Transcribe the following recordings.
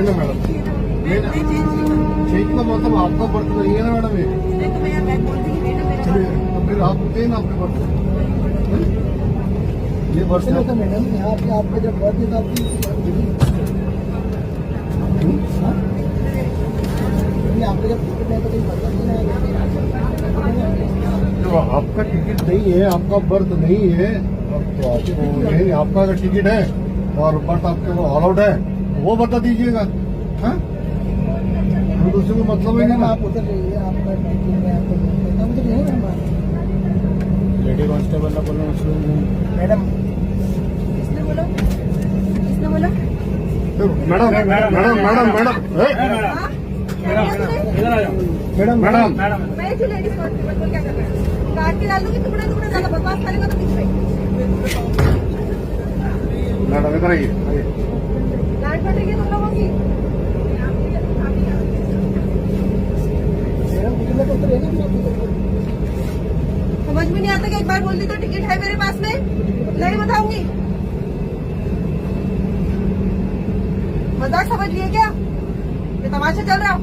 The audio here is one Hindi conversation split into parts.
ना मैडम, ठीक का मतलब आपका बर्थ नहीं है ना मैडम ये। चलिए तो फिर आप दें ना आपके बर्थ ये बर्थ है मैडम यहाँ पे आपका जब बर्थ है तो आपकी आपका जब टिकट है तो कोई मतलब नहीं है। जो आपका टिकट नहीं है, आपका बर्थ नहीं है, तो आपको नहीं, आपका अगर टिकट है और बर्थ आपके वो अलाउड है वो बता दीजिएगा। हाँ तो दूसरे को मतलब ही नहीं ना। आप उधर रहिए, आपका टिकट में आपको उधर रहिए ना। लेडी कांस्टेबल ना बोलना मैडम किसने बोला? किसने बोला? मैडम मैडम मैडम मैडम हाँ? क्या बोला तूने? मैडम मैडम मैं थी लेडीज कांस्टेबल को क्या कर रहा है? काट के डाल दूंगी टुकड़े टुकड़े, ज्यादा बकवास करेगा तो पीछे मैडम इधर आइए। लाइट पड़ रही है तुम लोगों की। समझ में नहीं आता कि एक बार बोल दी तो टिकट है मेरे पास में, नहीं बताऊंगी। मजाक समझ लिए क्या? ये तमाशा चल रहा?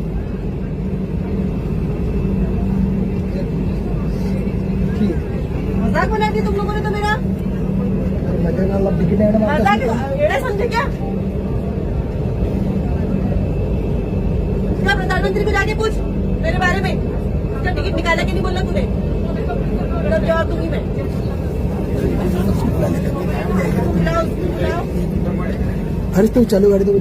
मजाक बना दिया तुम लोगों ने तो मेरा। टिकट है मैडम मजाक एड़े समझे क्या? क्या प्रधानमंत्री को जाके पूछ मेरे बारे में, उसका टिकट निकाला कि नहीं बोला तूने? तब जवाब दूंगी मैं। अरे तू चालू गाड़ी तो